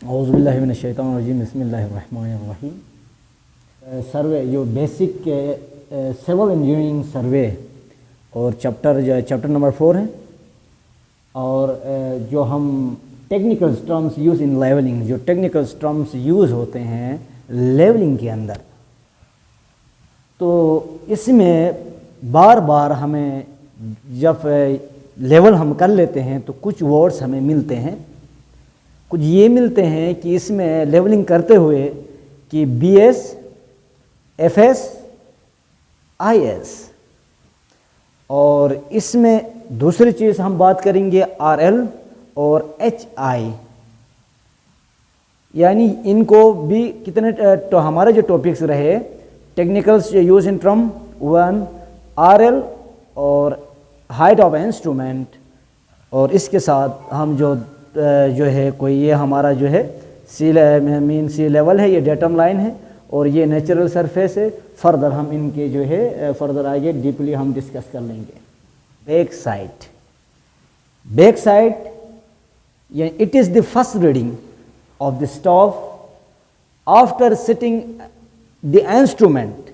औज़ुबिल्लाहि मिनश्शैतानिर्रजीम बिस्मिल्लाहिर्रहमानिर्रहीम। सर्वे जो basic civil engineering सर्वे और चैप्टर नंबर 4 है। और जो हम technical terms use in levelling, जो टेक्निकल टर्म्स यूज़ होते हैं लेवलिंग के अंदर, तो इसमें बार बार हमें जब लेवल हम कर लेते हैं तो कुछ वर्ड्स हमें मिलते हैं। कुछ ये मिलते हैं कि इसमें लेवलिंग करते हुए कि BS, FS, IS, और इसमें दूसरी चीज़ हम बात करेंगे RL और HI। यानी इनको भी कितने तो हमारे जो टॉपिक्स रहे technicals use in term 1, RL और हाइट ऑफ इंस्ट्रूमेंट, और इसके साथ हम जो है कोई ये हमारा जो है सी लेवल है, ये डेटम लाइन है और ये नेचुरल सरफेस है। फर्दर हम इनके जो है फर्दर आगे डीपली हम डिस्कस कर लेंगे। बैक साइड या it is the first reading of the staff after setting the instrument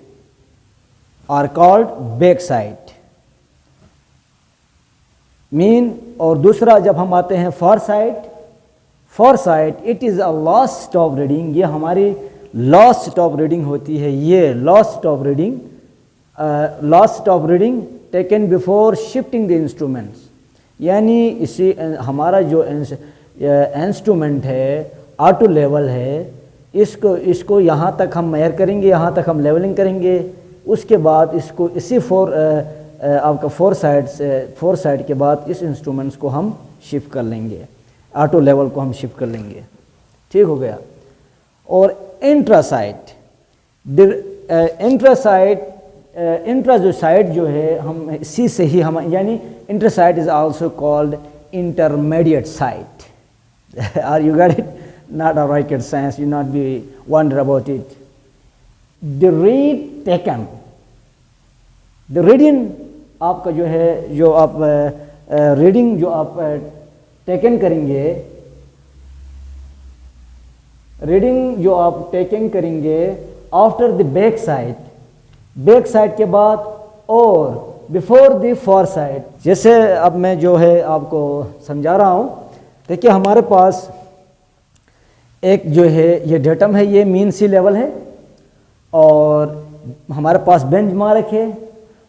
are called back sight mean. और दूसरा जब हम आते हैं fore sight it is a last stop reading, ये हमारी लास्ट स्टॉप रीडिंग होती है। ये last stop reading taken before shifting the instruments, यानी इसी हमारा जो इंस्ट्रूमेंट है ऑटो लेवल है, इसको यहाँ तक हम मेजर करेंगे, यहाँ तक हम लेवलिंग करेंगे। उसके बाद इसको इसी आपका फोर साइड के बाद इस इंस्ट्रूमेंट्स को हम शिफ्ट कर लेंगे, ऑटो लेवल को हम शिफ्ट कर लेंगे। ठीक हो गया। और इंट्रा जो साइड जो है हम इसी से ही हम यानी intra sight is also called intermediate sight. Are you got it? Not a rocket science, you not be wonder about it. The reading आपका जो है जो आप रीडिंग जो आप टेकन करेंगे आफ्टर द बैक साइड के बाद और बिफोर द फॉर साइड। जैसे अब मैं जो है आपको समझा रहा हूँ, देखिए हमारे पास एक जो है ये डेटम है, ये मीन सी लेवल है और हमारे पास बेंच मार्क है।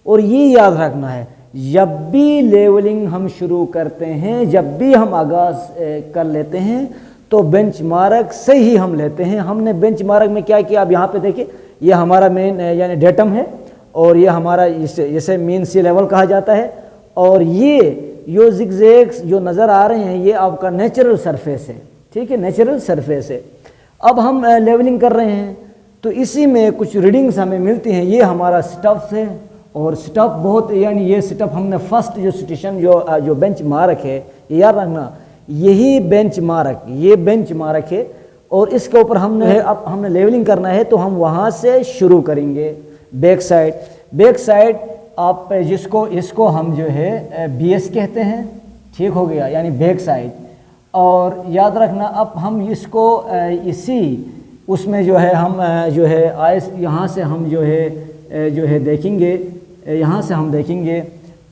और ये याद रखना है, जब भी लेवलिंग हम शुरू करते हैं, जब भी हम आगाज़ कर लेते हैं तो बेंच मार्क से ही हम लेते हैं। हमने बेंच मार्क में क्या किया, अब यहाँ पे देखिए ये हमारा मेन यानी डेटम है और ये हमारा इसे मीन सी लेवल कहा जाता है। और ये जो जिगजैग्स जो नज़र आ रहे हैं ये आपका नेचुरल सरफेस है। ठीक है, नेचुरल सरफेस है। अब हम लेवलिंग कर रहे हैं तो इसी में कुछ रीडिंग्स हमें मिलती हैं। ये हमारा स्टफ है और स्टफ बहुत यानी ये स्टफ हमने फर्स्ट जो सिचुएशन जो बेंच मार्क है, ये याद रखना, यही बेंच मार्क है और इसके ऊपर अब हमने लेवलिंग करना है तो हम वहाँ से शुरू करेंगे। बैक साइड आप इसको हम जो है BS कहते हैं। ठीक हो गया, यानी बैक साइड। और याद रखना अब हम इसको इसी उसमें जो है हम जो है यहाँ से हम जो है देखेंगे, यहाँ से हम देखेंगे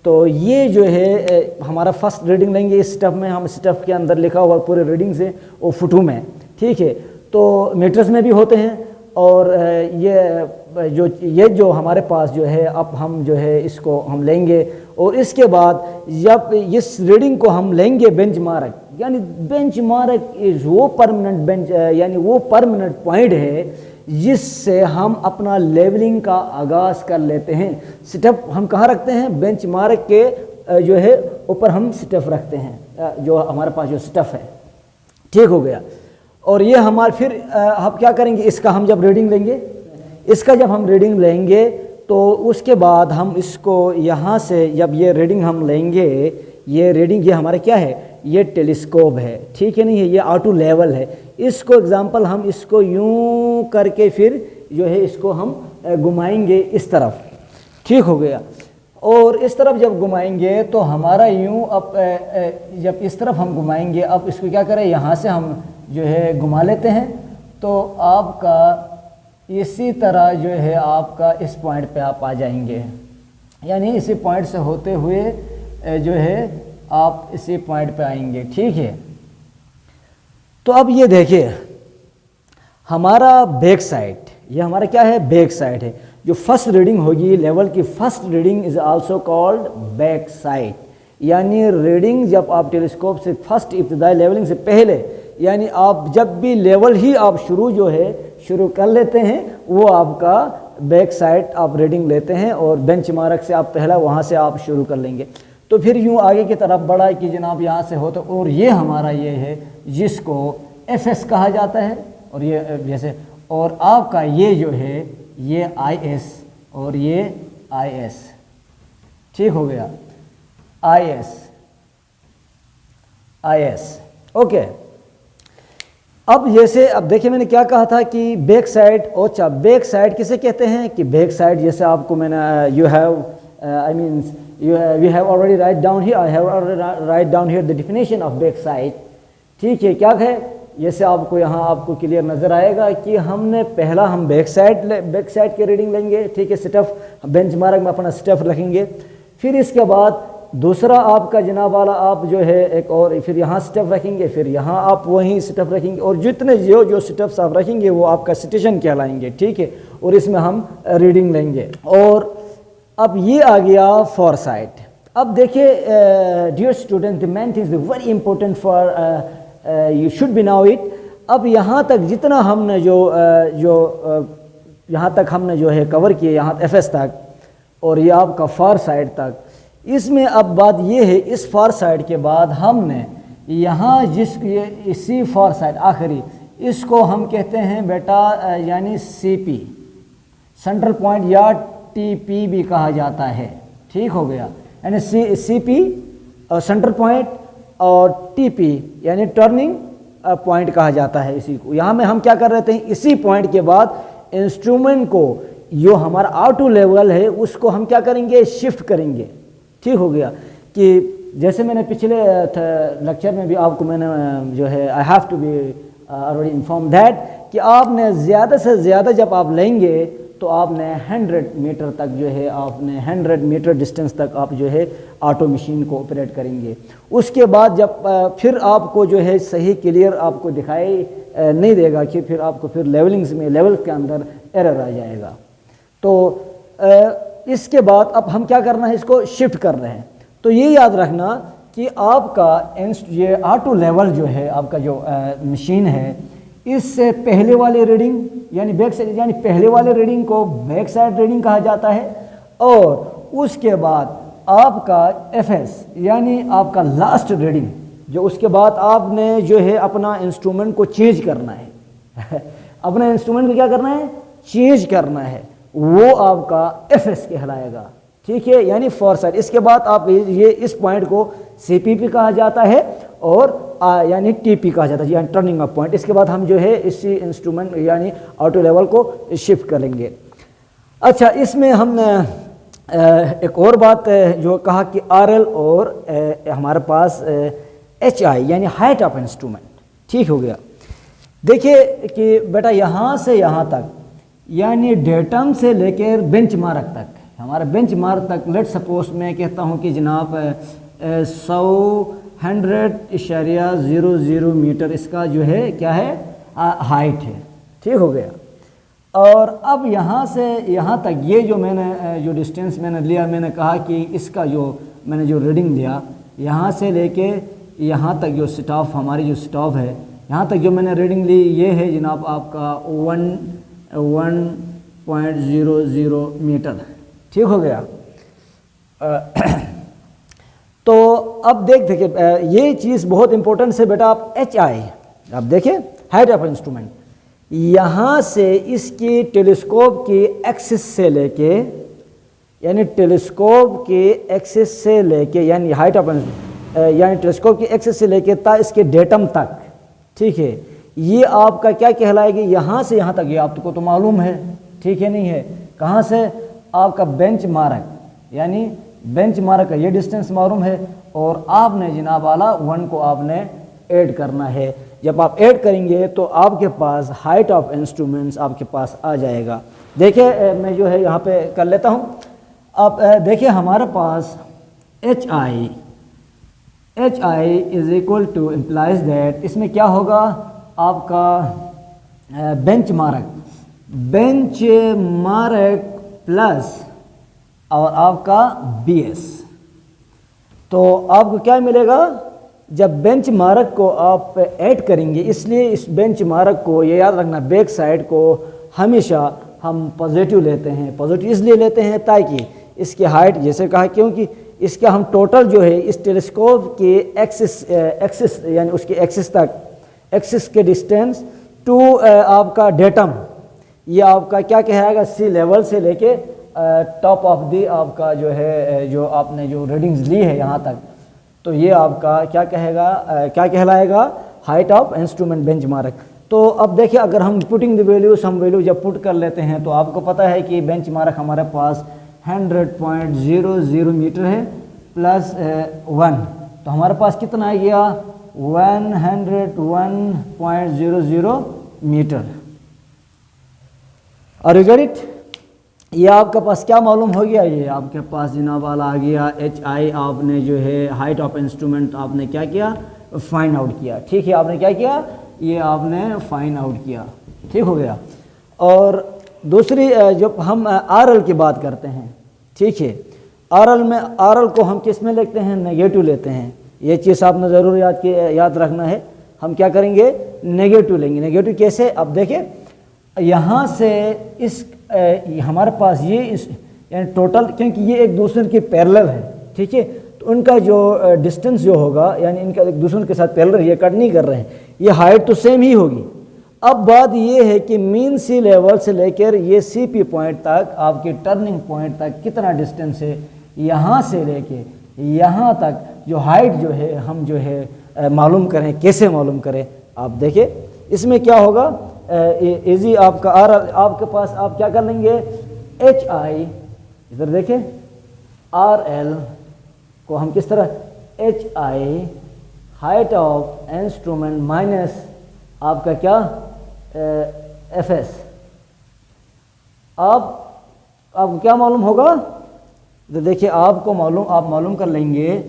तो ये जो है हमारा फर्स्ट रीडिंग लेंगे। इस स्टफ में हम स्टफ के अंदर लिखा हुआ पूरे रीडिंग से और फुटू में, ठीक है, तो मीटर्स में भी होते हैं। और ये जो हमारे पास जो है अब हम जो है इसको हम लेंगे और इसके बाद जब इस रीडिंग को हम लेंगे बेंच मार्क, यानी बेंच मार्क इज वो परमानेंट यानी वो परमानेंट पॉइंट है जिससे हम अपना लेवलिंग का आगाज़ कर लेते हैं। स्टेप हम कहाँ रखते हैं? बेंच मार्क के जो है ऊपर हम स्टेप रखते हैं, जो हमारे पास जो स्टेप है। ठीक हो गया। और ये हमारे फिर हम क्या करेंगे, इसका हम जब रीडिंग लेंगे तो उसके बाद हम इसको यहाँ से जब ये रीडिंग हम लेंगे, ये हमारा क्या है, ये टेलीस्कोप है। ठीक है, नहीं है, ये ऑटो लेवल है। इसको एग्जांपल हम इसको यूं करके फिर जो है इसको हम घुमाएंगे इस तरफ। ठीक हो गया। और इस तरफ जब घुमाएंगे तो हमारा यूं अब जब इस तरफ हम घुमाएंगे, अब इसको क्या करें, यहाँ से हम जो है घुमा लेते हैं तो आपका इसी तरह जो है आपका इस पॉइंट पे आप आ जाएंगे, यानी इसी पॉइंट से होते हुए जो है आप इसी पॉइंट पे आएंगे। ठीक है, तो अब ये देखिए हमारा बैक साइड, ये हमारा क्या है, बैक साइड है। जो फर्स्ट रीडिंग होगी लेवल की, first reading is also called back side, यानी रीडिंग जब आप टेलीस्कोप से फर्स्ट इब्तिदाई लेवलिंग से पहले, यानी आप जब भी लेवल ही आप शुरू कर लेते हैं वो आपका बैक साइड आप रीडिंग लेते हैं और बेंचमार्क से आप पहला वहाँ से आप शुरू कर लेंगे। तो फिर यूँ आगे की तरफ बढ़ा कि जनाब यहाँ से हो तो, और ये हमारा ये है जिसको FS कहा जाता है, और ये जैसे, और आपका ये जो है ये IS और ये IS, ठीक हो गया, IS ओके। अब जैसे अब देखिए मैंने क्या कहा था कि बैक साइड, अच्छा बैक साइड किसे कहते हैं कि बैक साइड जैसे आपको मैंने you have already write down here, I have already write down here the definition of back side. ठीक है, क्या है, जैसे आपको यहाँ आपको क्लियर नज़र आएगा कि हमने पहला हम बैक साइड की रीडिंग लेंगे। ठीक है, स्टफ बेंचमार्क में अपना स्टफ रखेंगे, फिर इसके बाद दूसरा आपका जनाब वाला आप जो है एक और फिर यहाँ स्टफ रखेंगे, फिर यहाँ आप वहीं स्टफ रखेंगे, और जितने जो स्टफ्स आप रखेंगे वो आपका स्टेशन कहलाएंगे। ठीक है, और इसमें हम रीडिंग लेंगे। और अब ये आ गया फॉर साइड। अब देखिए dear student, the main things very important for you should be now it. अब यहाँ तक जितना हमने यहाँ तक हमने जो है कवर किए, यहाँ FS तक और ये आपका फार साइड तक, इसमें अब बात ये है इस फार साइड के बाद हमने यहाँ इसी फार साइड आखिरी, इसको हम कहते हैं बेटा यानी CP सेंट्रल पॉइंट या TP भी कहा जाता है। ठीक हो गया, यानी CP सेंट्रल पॉइंट और TP यानी टर्निंग पॉइंट कहा जाता है इसी को। यहाँ में हम क्या कर रहे थे, इसी पॉइंट के बाद इंस्ट्रूमेंट को जो हमारा आउटो लेवल है उसको हम क्या करेंगे, शिफ्ट करेंगे। ठीक हो गया, कि जैसे मैंने पिछले लेक्चर में भी आपको मैंने जो है I have to be already inform that कि आपने ज़्यादा से ज़्यादा जब आप लेंगे तो आपने 100 मीटर तक जो है, आपने 100 मीटर डिस्टेंस तक आप जो है ऑटो मशीन को ऑपरेट करेंगे। उसके बाद जब फिर आपको जो है सही क्लियर आपको दिखाई नहीं देगा कि फिर आपको फिर लेवलिंग्स में लेवल के अंदर एरर आ जाएगा। तो इसके बाद अब हम क्या करना है, इसको शिफ्ट कर रहे हैं। तो ये याद रखना कि आपका ये ऑटो लेवल जो है आपका जो मशीन है, इससे पहले वाले रीडिंग यानी बैक साइड, यानी पहले वाले रीडिंग को बैक साइड रीडिंग कहा जाता है, और उसके बाद आपका FS यानी आपका लास्ट रीडिंग, जो उसके बाद आपने जो है अपना इंस्ट्रूमेंट को चेंज करना है अपना इंस्ट्रूमेंट को क्या करना है, चेंज करना है, वो आपका FS कहलाएगा। ठीक है, यानी फॉर साइड। इसके बाद आप ये इस पॉइंट को CPP कहा जाता है और यानी TP कहा जाता है, यानी टर्निंग ऑफ पॉइंट। इसके बाद हम जो है इसी इंस्ट्रूमेंट यानी ऑटो लेवल को शिफ्ट करेंगे। अच्छा, इसमें हमने एक और बात जो कहा कि RL और हमारे पास HI यानी हाइट ऑफ इंस्ट्रूमेंट। ठीक हो गया, देखिए कि बेटा यहाँ से यहाँ तक यानी डेटम से लेकर बेंचमार्क तक, हमारा बेंचमार्क तक लेट सपोज मैं कहता हूँ कि जनाब 100.00 मीटर इसका जो है क्या है, हाइट है। ठीक हो गया, और अब यहाँ से यहाँ तक ये जो मैंने जो डिस्टेंस मैंने लिया, मैंने कहा कि इसका जो मैंने जो रीडिंग लिया यहाँ से लेके यहाँ तक जो स्टॉप, हमारी जो स्टॉप है यहाँ तक जो मैंने रीडिंग ली, ये है जनाब आपका 1.00 मीटर। ठीक हो गया। तो अब देखिए ये चीज़ बहुत इंपॉर्टेंट है बेटा। आप HI आप देखिए हाइट ऑफ इंस्ट्रूमेंट, यहाँ से इसकी टेलीस्कोप की एक्सिस से लेके यानी टेलीस्कोप की एक्सिस से लेके यानी हाइट ऑफ यानी टेलीस्कोप की एक्सिस से लेके इसके डेटम तक। ठीक है, ये आपका क्या कहलाएगी, यहाँ से यहाँ तक, ये आपको तो मालूम है। ठीक है, नहीं है, कहाँ से, आपका बेंच मार्क यानी बेंच मार्क का ये डिस्टेंस मालूम है, और आपने जनाब वाला 1 को आपने ऐड करना है। जब आप ऐड करेंगे तो आपके पास हाइट ऑफ इंस्ट्रूमेंट्स आपके पास आ जाएगा। देखिए मैं जो है यहाँ पे कर लेता हूँ। अब देखिए हमारे पास H I is equal to implies that, इसमें क्या होगा आपका बेंच मार्क प्लस और आपका BS। तो आपको क्या मिलेगा जब बेंच मार्क को आप ऐड करेंगे, इसलिए इस बेंच मार्क को ये याद रखना, बैक साइड को हमेशा हम पॉजिटिव लेते हैं। पॉजिटिव इसलिए लेते हैं ताकि इसकी हाइट, जैसे कहा, क्योंकि इसका हम टोटल जो है इस टेलीस्कोप के एक्सिस यानी उसके एक्सिस के डिस्टेंस टू आपका डेटम, ये आपका क्या कहलाएगा, सी लेवल से लेके टॉप ऑफ दी आपका जो है जो आपने जो रीडिंग्स ली है यहाँ तक, तो ये आपका क्या कहलाएगा, height of instrument bench mark. तो अब देखिए अगर हम पुटिंग द वैल्यूज, हम वैल्यू जब पुट कर लेते हैं तो आपको पता है कि बेंच मार्क हमारे पास 100.00 मीटर है प्लस 1, तो हमारे पास कितना आ गया 101.00 मीटर। और यू गेट इट, ये आपके पास क्या मालूम हो गया, ये आपके पास जनाब वाला आ गया HI, आपने जो है हाइट ऑफ इंस्ट्रूमेंट आपने क्या किया, फाइंड आउट किया। ठीक है, आपने क्या किया, ये आपने फाइंड आउट किया। ठीक हो गया। और दूसरी जब हम RL की बात करते हैं, ठीक है, RL को हम किस में लेते हैं, नेगेटिव लेते हैं। ये चीज़ आपने ज़रूर याद रखना है। हम क्या करेंगे, नेगेटिव लेंगे। नेगेटिव कैसे, अब देखिए यहाँ से इस हमारे पास ये इस यानी टोटल, क्योंकि ये एक दूसरे के पैरेलल है, ठीक है, तो उनका जो डिस्टेंस जो होगा यानी इनका एक दूसरे के साथ पैरेलल, ये कट नहीं कर रहे हैं, ये हाइट तो सेम ही होगी। अब बात ये है कि मीन सी लेवल से लेकर ये CP पॉइंट तक, आपके टर्निंग पॉइंट तक कितना डिस्टेंस है, यहाँ से लेके यहाँ तक जो हाइट जो है हम जो है मालूम करें। कैसे मालूम करें, आप देखिए इसमें क्या होगा, इजी आपका आपके पास आप क्या कर लेंगे, HI, इधर देखें RL को हम किस तरह, HI height of instrument minus आपका क्या FS। आपको क्या मालूम होगा, तो देखिए आप मालूम कर लेंगे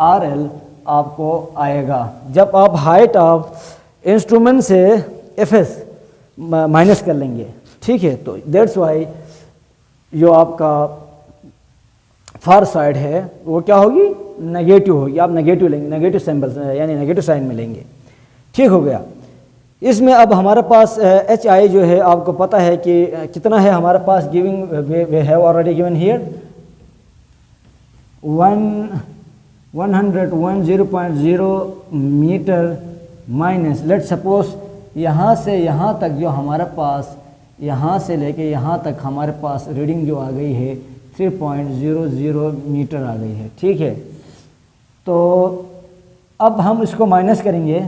RL आपको आएगा जब आप हाइट ऑफ इंस्ट्रूमेंट से FS माइनस कर लेंगे। ठीक है, तो दैट्स वाई जो आपका फार साइड है वो क्या होगी, नेगेटिव होगी। आप नेगेटिव लेंगे, नेगेटिव सिंबल यानी नेगेटिव साइन में लेंगे। ठीक हो गया। इसमें अब हमारे पास HI जो है आपको पता है कि कितना है हमारे पास, giving we have already given here 110.0 metre minus, let suppose यहाँ से यहाँ तक जो हमारे पास, यहाँ से लेके यहाँ तक हमारे पास रीडिंग जो आ गई है 3.00 मीटर आ गई है। ठीक है, तो अब हम इसको माइनस करेंगे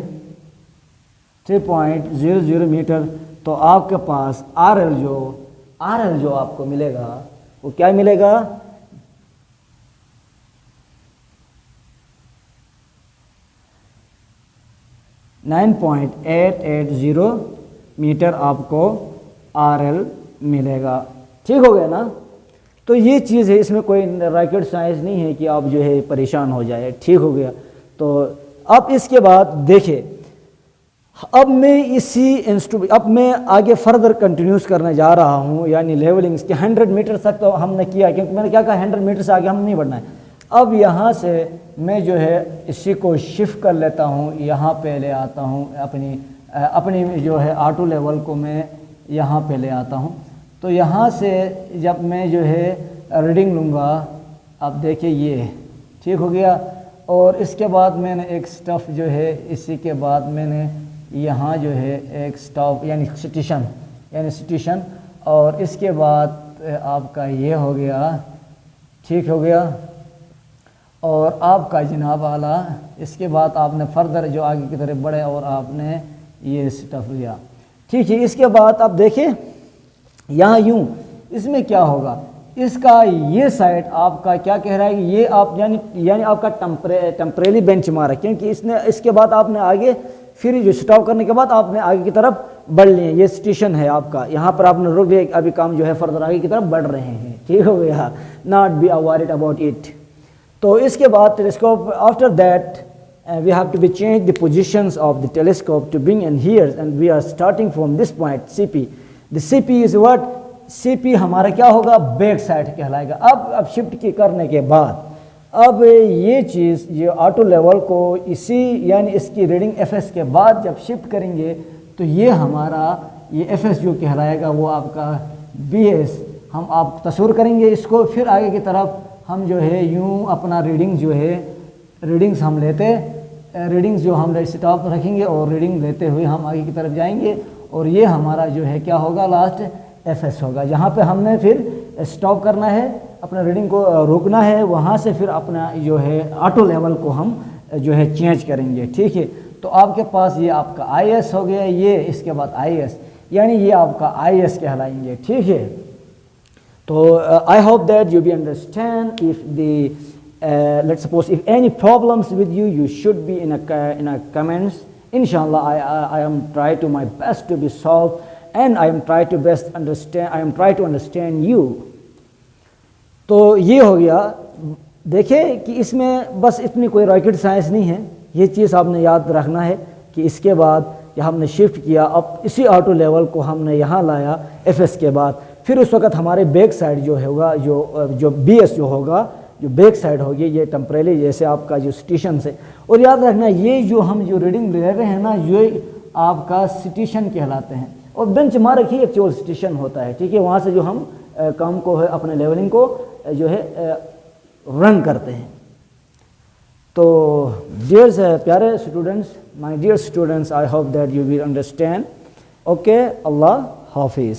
3.00 मीटर, तो आपके पास RL जो आपको मिलेगा वो क्या मिलेगा, 9.880 मीटर आपको RL मिलेगा। ठीक हो गया ना। तो ये चीज़ है, इसमें कोई रॉकेट साइंस नहीं है कि आप जो है परेशान हो जाए। ठीक हो गया। तो अब इसके बाद देखिए, अब मैं आगे फर्दर कंटिन्यूस करने जा रहा हूँ, यानी लेवलिंग्स के 100 मीटर तक तो हमने किया, क्योंकि मैंने क्या कहा 100 मीटर से आगे हम नहीं बढ़ना है। अब यहाँ से मैं जो है इसी को शिफ्ट कर लेता हूँ, यहाँ पे ले आता हूँ, अपनी जो है ऑटो लेवल को मैं यहाँ पे ले आता हूँ। तो यहाँ से जब मैं जो है रीडिंग लूँगा, अब देखिए ये ठीक हो गया। और इसके बाद मैंने एक स्टफ जो है, इसी के बाद मैंने यहाँ जो है एक स्टॉप यानी स्टेशन, और इसके बाद आपका ये हो गया। ठीक हो गया। और आपका जनाब वाला, इसके बाद आपने फर्दर जो आगे की तरफ बढ़े और आपने ये स्टफ लिया। ठीक है, इसके बाद आप देखिए यहाँ यूँ, इसमें क्या होगा, इसका ये साइड आपका क्या कह रहा है कि ये आप यानी आपका टेम्परेरी बेंच मार्क है, क्योंकि इसके बाद आपने आगे फिर जो स्टॉप करने के बाद आपने आगे की तरफ बढ़ लिए, ये स्टेशन है आपका, यहाँ पर आपने रुक गए, अभी काम जो है फर्दर आगे की तरफ बढ़ रहे हैं, ठीक हो गया, not be worried about it. तो इसके बाद telescope, after that we have to be change the positions of the telescope to bring and here, and we are starting from this point CP। The CP is what, CP हमारा क्या होगा, back side कहलाएगा। अब shift की करने के बाद अब ये चीज़, ये ऑटो लेवल को इसी यानी इसकी रीडिंग FS के बाद जब शिफ्ट करेंगे तो ये हमारा ये FS जो कहलाएगा वो आपका BS, हम आप तस्वीर करेंगे इसको, फिर आगे की तरफ हम जो है यूँ अपना रीडिंग जो है, रीडिंग्स हम लेते, रीडिंग्स जो हम स्टॉप रखेंगे और रीडिंग लेते हुए हम आगे की तरफ जाएंगे, और ये हमारा जो है क्या होगा, लास्ट FS होगा, जहाँ पे हमने फिर स्टॉप करना है, अपना रीडिंग को रोकना है, वहाँ से फिर अपना जो है ऑटो लेवल को हम जो है चेंज करेंगे, ठीक है। तो आपके पास ये आपका IS हो गया, ये इसके बाद IS, यानी ये आपका IS कहलाएंगे, ठीक है। तो I hope that you be understand. If the let's suppose if any problems with you, you should be in a comments. इंशाल्लाह I am try to my best to be solve, and I am try to best understand, I am try to understand you. तो ये हो गया। देखें कि इसमें बस इतनी कोई रॉकेट साइंस नहीं है, ये चीज़ आपने याद रखना है कि इसके बाद जब हमने शिफ्ट किया, अब इसी ऑटो लेवल को हमने यहाँ लाया FS के बाद, फिर उस वक्त हमारे बैक साइड जो होगा, जो BS जो होगा, जो बैक साइड होगी, ये टेम्परेरी जैसे आपका जो स्टेशन से, और याद रखना ये जो हम जो रीडिंग ले रहे हैं ना, ये आपका स्टेशन कहलाते हैं, और बेंच मार्क ही एक्चुअल स्टेशन होता है, ठीक है। वहाँ से जो हम काम को है, अपने लेवलिंग को जो है रन करते हैं। तो डियर प्यारे students, my dear students, I hope that you will understand. Okay, अल्लाह हाफिज़।